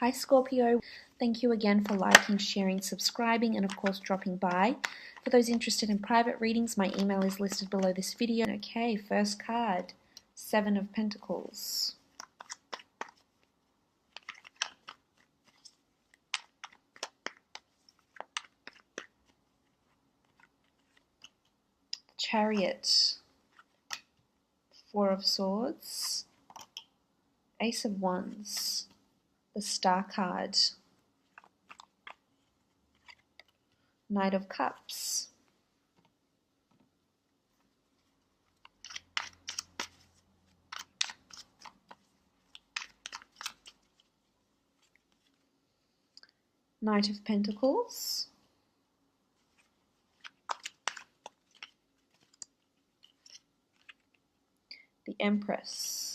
Hi Scorpio, thank you again for liking, sharing, subscribing, and of course dropping by. For those interested in private readings, my email is listed below this video. Okay, first card, Seven of Pentacles. Chariot, Four of Swords, Ace of Wands, the Star card, Knight of Cups, Knight of Pentacles, the Empress.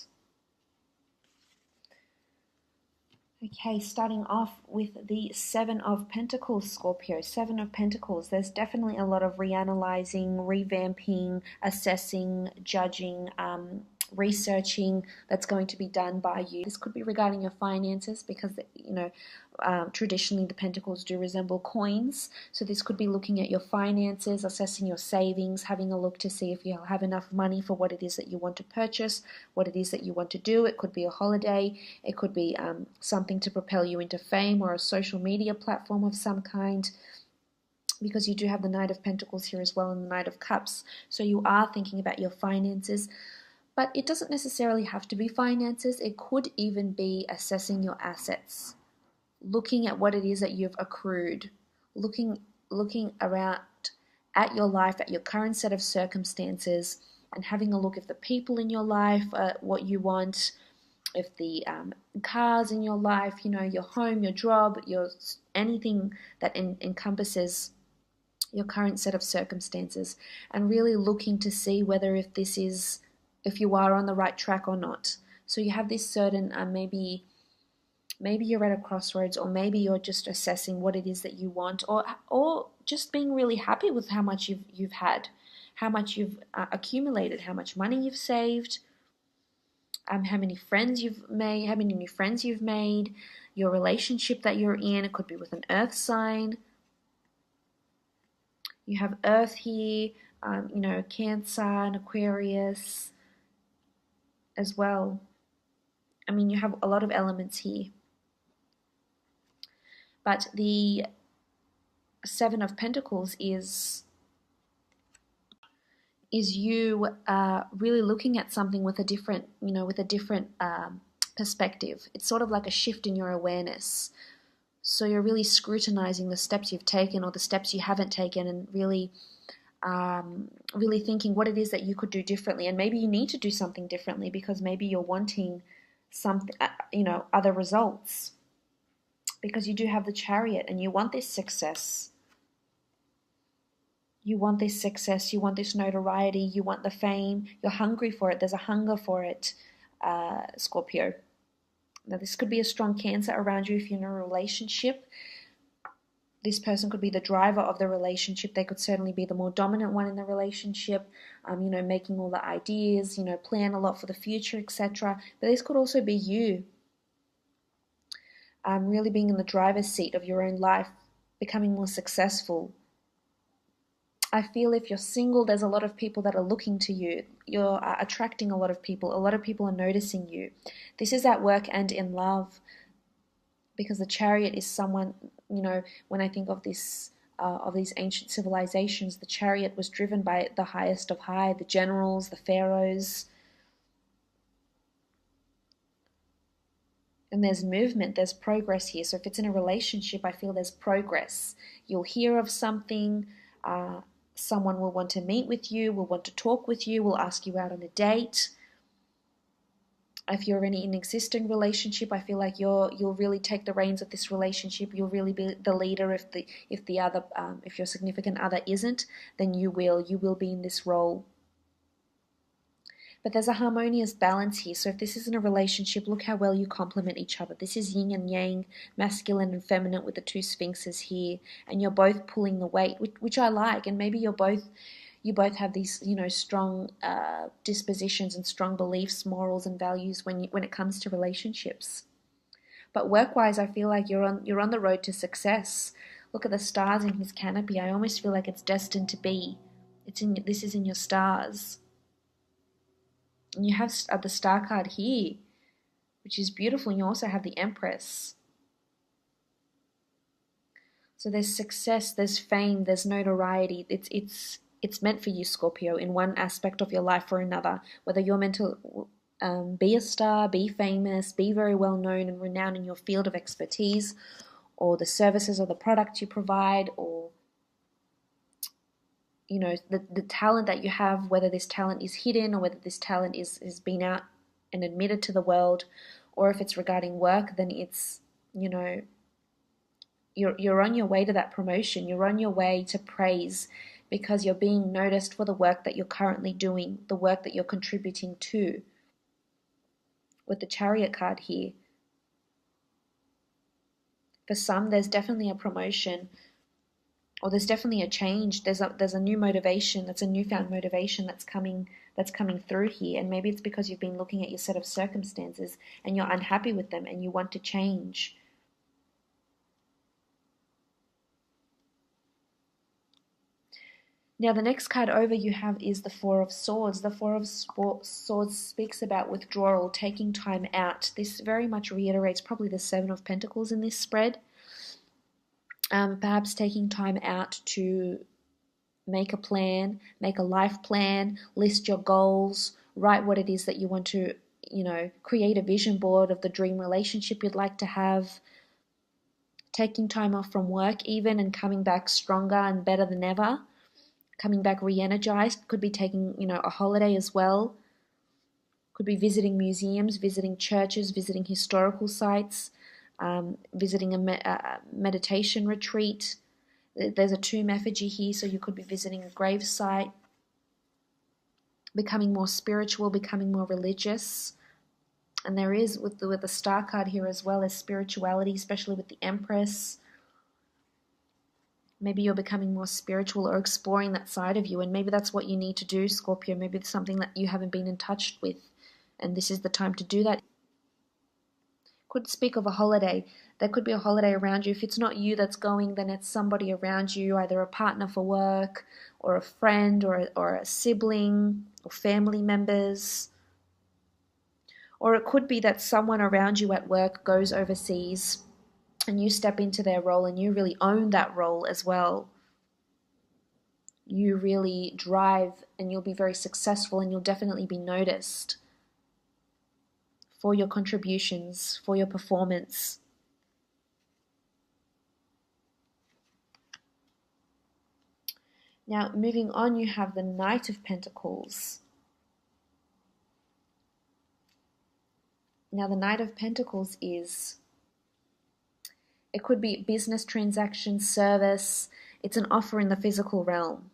Okay, starting off with the Seven of Pentacles, Scorpio. Seven of Pentacles. There's definitely a lot of reanalyzing, revamping, assessing, judging, researching that's going to be done by you. This could be regarding your finances because, traditionally the pentacles do resemble coins. So this could be looking at your finances, assessing your savings, having a look to see if you have enough money for what it is that you want to purchase, what it is that you want to do. It could be a holiday. It could be something to propel you into fame or a social media platform of some kind, because you do have the Knight of Pentacles here as well and the Knight of Cups. So you are thinking about your finances. But it doesn't necessarily have to be finances. It could even be assessing your assets, looking at what it is that you've accrued, looking around at your life, at your current set of circumstances, and having a look if the people in your life are what you want, if the cars in your life, your home, your job, anything that encompasses your current set of circumstances, and really looking to see whether if you are on the right track or not. So you have this certain, maybe you're at a crossroads, or maybe you're just assessing what it is that you want, or just being really happy with how much you've had, how much you've accumulated, how much money you've saved, how many friends you've made, how many new friends you've made, your relationship that you're in. It could be with an earth sign. You have Earth here, Cancer and Aquarius as well. I mean, you have a lot of elements here. But the Seven of Pentacles is you really looking at something with a different, perspective. It's sort of like a shift in your awareness. So you're really scrutinizing the steps you've taken or the steps you haven't taken, and really thinking what it is that you could do differently. And maybe you need to do something differently because maybe you're wanting something, other results, because you do have the Chariot and you want this success. You want this success, you want this notoriety, you want the fame, you're hungry for it. There's a hunger for it, Scorpio. Now this could be a strong Cancer around you if you're in a relationship. This person could be the driver of the relationship. They could certainly be the more dominant one in the relationship, making all the ideas, plan a lot for the future, etc. But this could also be you, really being in the driver's seat of your own life, becoming more successful. I feel if you're single, there's a lot of people that are looking to you. You're attracting a lot of people. A lot of people are noticing you. This is at work and in love, because the Chariot is someone, when I think of this, of these ancient civilizations, the Chariot was driven by the highest of high, the generals, the pharaohs. And there's movement, there's progress here. So if it's in a relationship, I feel there's progress. You'll hear of something, someone will want to meet with you, will want to talk with you, will ask you out on a date. If you're in an existing relationship, I feel like you'll really take the reins of this relationship. You'll really be the leader. If your significant other isn't, then you will be in this role. But there's a harmonious balance here. So if this isn't a relationship, look how well you complement each other. This is yin and yang, masculine and feminine, with the two sphinxes here, and you're both pulling the weight, which I like. And maybe you both have these, strong dispositions and strong beliefs, morals and values when it comes to relationships. But work-wise, I feel like you're on the road to success. Look at the stars in his canopy. I almost feel like it's destined to be. This is in your stars. And you have the star card here, which is beautiful. And you also have the Empress. So there's success, there's fame, there's notoriety. It's meant for you, Scorpio, in one aspect of your life or another. Whether you're meant to be a star, be famous, be very well known and renowned in your field of expertise, or the services or the product you provide, or the talent that you have, whether this talent is hidden or whether this talent is been out and admitted to the world, or if it's regarding work, then it's you're on your way to that promotion. You're on your way to praise because you're being noticed for the work that you're currently doing, the work that you're contributing to. With the Chariot card here, for some, there's definitely a promotion, or there's definitely a change. There's a new motivation. That's a newfound motivation that's coming through here. And maybe it's because you've been looking at your set of circumstances and you're unhappy with them and you want to change. Now, the next card over you have is the Four of Swords. The Four of Swords speaks about withdrawal, taking time out. This very much reiterates probably the Seven of Pentacles in this spread. Perhaps taking time out to make a plan, make a life plan, list your goals, write what it is that you want to, create a vision board of the dream relationship you'd like to have. Taking time off from work even and coming back stronger and better than ever. Coming back re-energized. Could be taking, a holiday as well. Could be visiting museums, visiting churches, visiting historical sites, visiting a meditation retreat. There's a tomb effigy here, so you could be visiting a grave site. Becoming more spiritual, becoming more religious. And there is, with the star card here as well, as spirituality, especially with the Empress. Maybe you're becoming more spiritual or exploring that side of you, and maybe that's what you need to do, Scorpio. Maybe it's something that you haven't been in touch with, and this is the time to do that. Could speak of a holiday. There could be a holiday around you. If it's not you that's going, then it's somebody around you, either a partner for work, or a friend, or a sibling, or family members. Or it could be that someone around you at work goes overseas, and you step into their role and you really own that role as well. You really drive and you'll be very successful and you'll definitely be noticed for your contributions, for your performance. Now, moving on, you have the Knight of Pentacles. Now, the Knight of Pentacles it could be business transaction, service. It's an offer in the physical realm.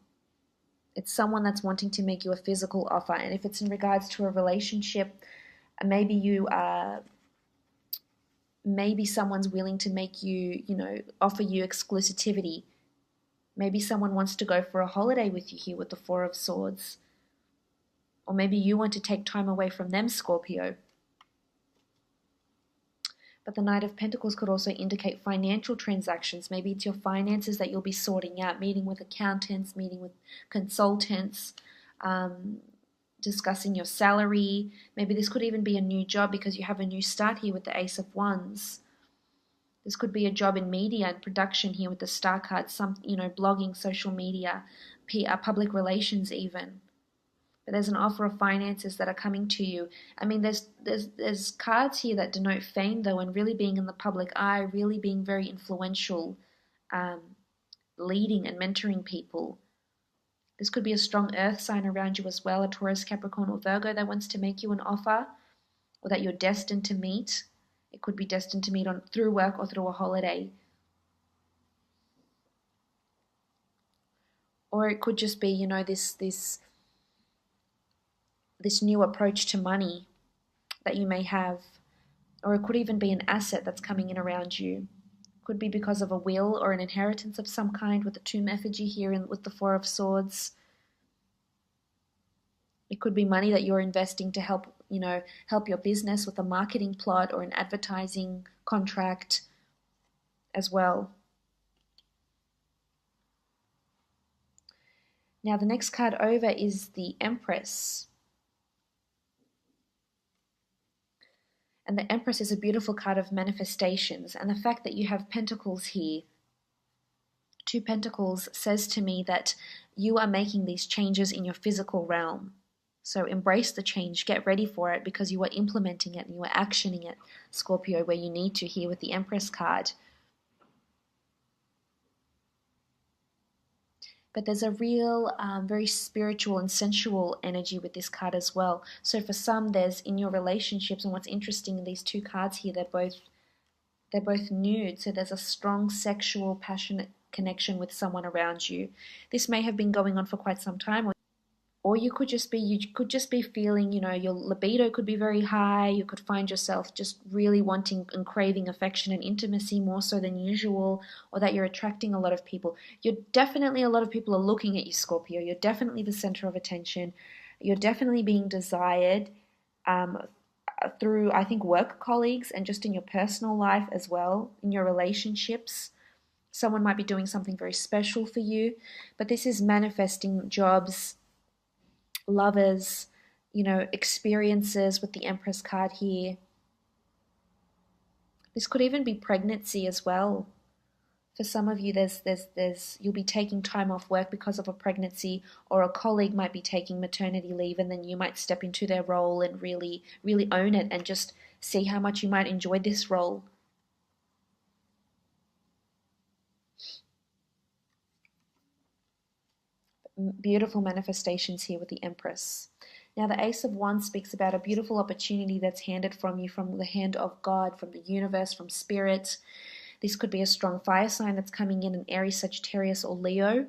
It's someone that's wanting to make you a physical offer. And if it's in regards to a relationship, maybe maybe someone's willing to make you, offer you exclusivity. Maybe someone wants to go for a holiday with you here with the Four of Swords. Or maybe you want to take time away from them, Scorpio. But the Knight of Pentacles could also indicate financial transactions. Maybe it's your finances that you'll be sorting out, meeting with accountants, meeting with consultants, discussing your salary. Maybe this could even be a new job because you have a new start here with the Ace of Wands. This could be a job in media and production here with the Star card, blogging, social media, public relations even. But there's an offer of finances that are coming to you. I mean, there's cards here that denote fame, though, and really being in the public eye, really being very influential, leading and mentoring people. This could be a strong earth sign around you as well, a Taurus, Capricorn, or Virgo that wants to make you an offer, or that you're destined to meet. It could be destined to meet through work or through a holiday. Or it could just be, this new approach to money that you may have, or it could even be an asset that's coming in around you. Could be because of a will or an inheritance of some kind with the tomb effigy here and with the Four of Swords. It could be money that you're investing to help help your business with a marketing plot or an advertising contract as well. Now the next card over is the Empress. And the Empress is a beautiful card of manifestations. And the fact that you have Pentacles here, 2 Pentacles, says to me that you are making these changes in your physical realm. So embrace the change, get ready for it, because you are implementing it and you are actioning it, Scorpio, where you need to here with the Empress card. But there's a real, very spiritual and sensual energy with this card as well. So for some, there's in your relationships, and what's interesting in these 2 cards here, they're both nude. So there's a strong sexual, passionate connection with someone around you. This may have been going on for quite some time, or you could just be feeling, your libido could be very high. You could find yourself just really wanting and craving affection and intimacy more so than usual, or that you're attracting a lot of people. A lot of people are looking at you, Scorpio. You're definitely the center of attention. You're definitely being desired through, I think, work colleagues and just in your personal life as well, in your relationships. Someone might be doing something very special for you, but this is manifesting jobs, lovers, experiences with the Empress card here. This could even be pregnancy as well. For some of you, you'll be taking time off work because of a pregnancy, or a colleague might be taking maternity leave, and then you might step into their role and really, really own it and just see how much you might enjoy this role. Beautiful manifestations here with the Empress. Now the Ace of Wands speaks about a beautiful opportunity that's handed from you, from the hand of God, from the universe, from spirit. This could be a strong fire sign that's coming in, an Aries, Sagittarius, or Leo.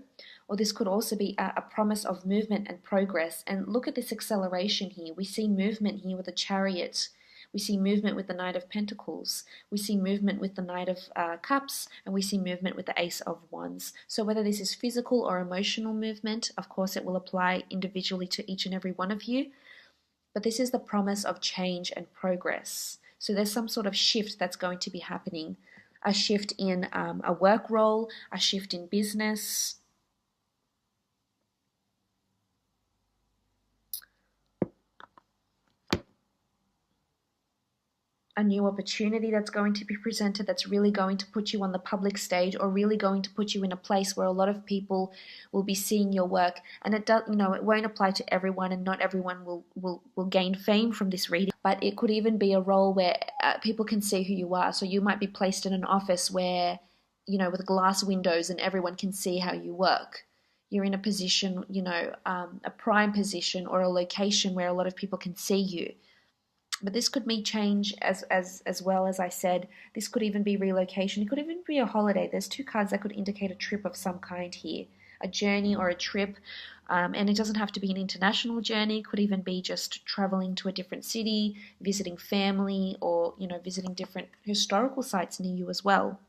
Or this could also be a promise of movement and progress. And look at this acceleration here. We see movement here with the Chariot. We see movement with the Knight of Pentacles. We see movement with the Knight of Cups. And we see movement with the Ace of Wands. So whether this is physical or emotional movement, of course it will apply individually to each and every one of you. But this is the promise of change and progress. So there's some sort of shift that's going to be happening. A shift in a work role, a shift in business. A new opportunity that's going to be presented that's really going to put you on the public stage, or really going to put you in a place where a lot of people will be seeing your work. And it won't apply to everyone, and not everyone will gain fame from this reading, but it could even be a role where people can see who you are. So you might be placed in an office where, with glass windows, and everyone can see how you work. You're in a position, a prime position, or a location where a lot of people can see you. But this could mean change as well, as I said. This could even be relocation. It could even be a holiday. There's 2 cards that could indicate a trip of some kind here. A journey or a trip. And it doesn't have to be an international journey. It could even be just traveling to a different city, visiting family, or, visiting different historical sites near you as well.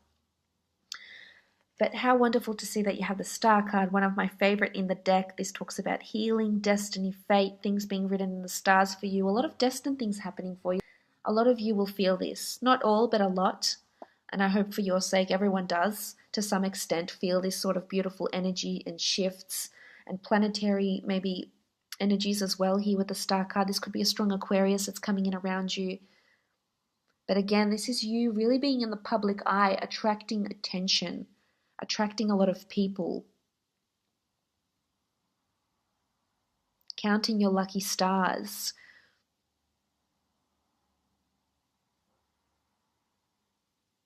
But how wonderful to see that you have the Star card, one of my favorite in the deck. This talks about healing, destiny, fate, things being written in the stars for you. A lot of destined things happening for you. A lot of you will feel this. Not all, but a lot. And I hope for your sake everyone does, to some extent, feel this sort of beautiful energy and shifts and planetary maybe energies as well here with the Star card. This could be a strong Aquarius that's coming in around you. But again, this is you really being in the public eye, attracting attention, attracting a lot of people, counting your lucky stars.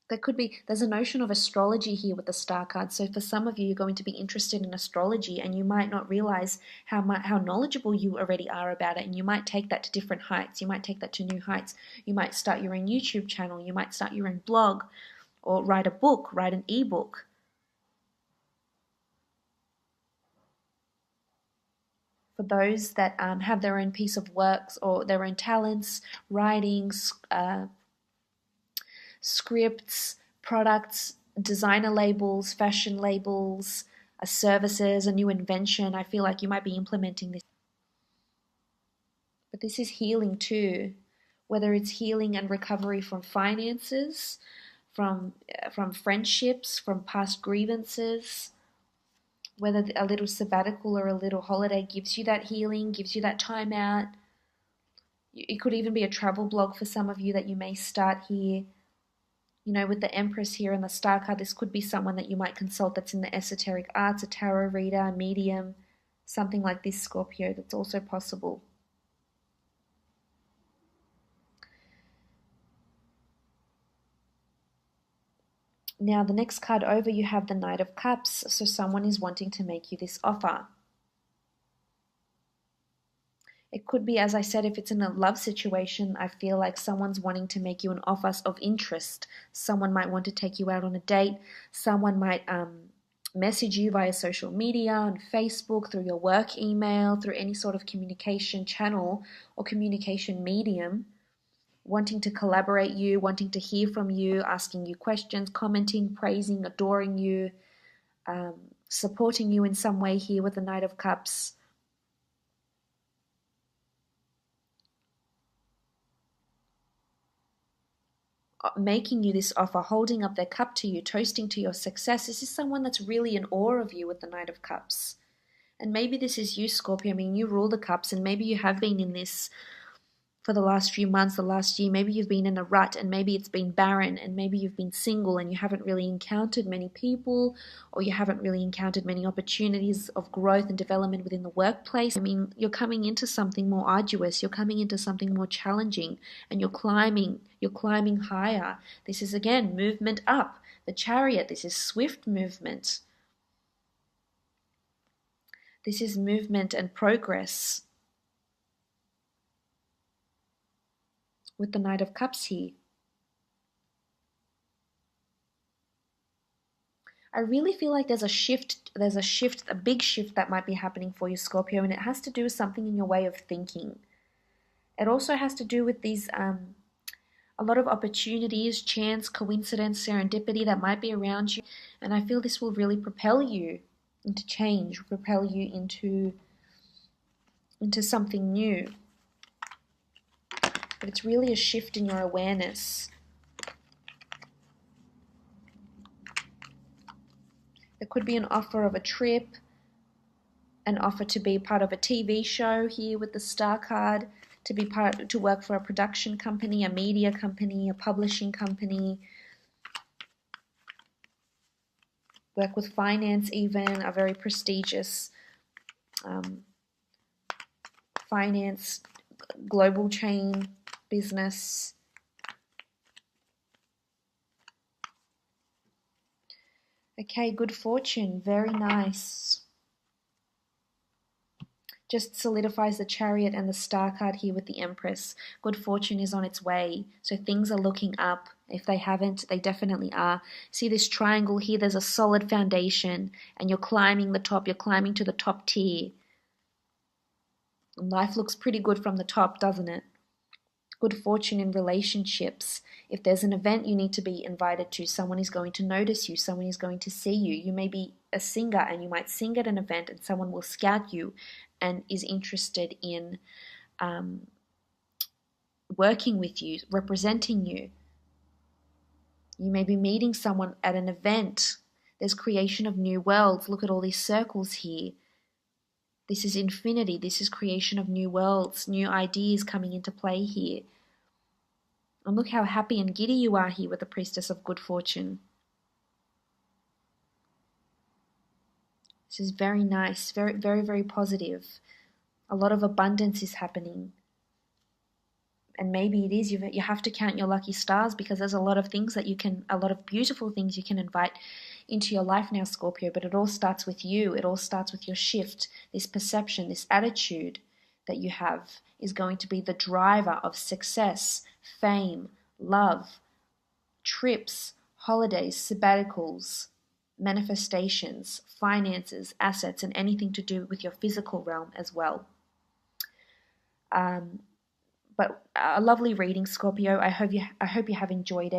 There's a notion of astrology here with the Star card. So for some of you, you're going to be interested in astrology, and you might not realize how knowledgeable you already are about it. And you might take that to different heights. You might take that to new heights. You might start your own YouTube channel. You might start your own blog, or write a book, write an ebook. For those that have their own piece of works or their own talents, writings, scripts, products, designer labels, fashion labels, services, a new invention, I feel like you might be implementing this. But this is healing too, whether it's healing and recovery from finances, from friendships, from past grievances, whether a little sabbatical or a little holiday gives you that healing, gives you that time out. It could even be a travel blog for some of you that you may start here. You know, with the Empress here and the Star card, this could be someone that you might consult that's in the esoteric arts, a tarot reader, a medium, something like this, Scorpio. That's also possible. Now, the next card over, you have the Knight of Cups. So someone is wanting to make you this offer. It could be, as I said, if it's in a love situation, I feel like someone's wanting to make you an offer of interest. Someone might want to take you out on a date. Someone might message you via social media, on Facebook, through your work email, through any sort of communication channel or communication medium, wanting to collaborate you, wanting to hear from you, asking you questions, commenting, praising, adoring you, supporting you in some way here with the Knight of Cups. Making you this offer, holding up their cup to you, toasting to your success. This is someone that's really in awe of you with the Knight of Cups. And maybe this is you, Scorpio. I mean, you rule the cups, and maybe you have been in this for the last few months, the last year. Maybe you've been in a rut, and maybe it's been barren, and maybe you've been single and you haven't really encountered many people, or you haven't really encountered many opportunities of growth and development within the workplace. I mean, you're coming into something more arduous, you're coming into something more challenging, and you're climbing higher. This is, again, movement up. The Chariot, this is swift movement. This is movement and progress. With the Knight of Cups here. I really feel like there's a shift, a big shift that might be happening for you, Scorpio, and it has to do with something in your way of thinking. It also has to do with these, a lot of opportunities, chance, coincidence, serendipity that might be around you, and I feel this will really propel you into change, propel you into something new. But it's really a shift in your awareness. There could be an offer of a trip, an offer to be part of a TV show here with the Star card, to work for a production company, a media company, a publishing company, work with finance even, a very prestigious finance global chain business. Okay, good fortune, very nice. Just solidifies the Chariot and the Star card here with the Empress. Good fortune is on its way, so things are looking up. If they haven't, they definitely are. See this triangle here, there's a solid foundation, and you're climbing the top, you're climbing to the top tier. And life looks pretty good from the top, doesn't it? Good fortune in relationships. If there's an event you need to be invited to, someone is going to notice you, someone is going to see you. You may be a singer and you might sing at an event and someone will scout you and is interested in working with you, representing you. You may be meeting someone at an event. There's creation of new worlds. Look at all these circles here. This is infinity. This is creation of new worlds, new ideas coming into play here. And look how happy and giddy you are here with the Priestess of Good Fortune. This is very nice, very, very, very positive. A lot of abundance is happening. And maybe it is, you have to count your lucky stars, because there's a lot of things that a lot of beautiful things you can invite into your life now, Scorpio, but it all starts with you. It all starts with your shift. This perception, this attitude that you have is going to be the driver of success, fame, love, trips, holidays, sabbaticals, manifestations, finances, assets, and anything to do with your physical realm as well. But a lovely reading, Scorpio. I hope you have enjoyed it.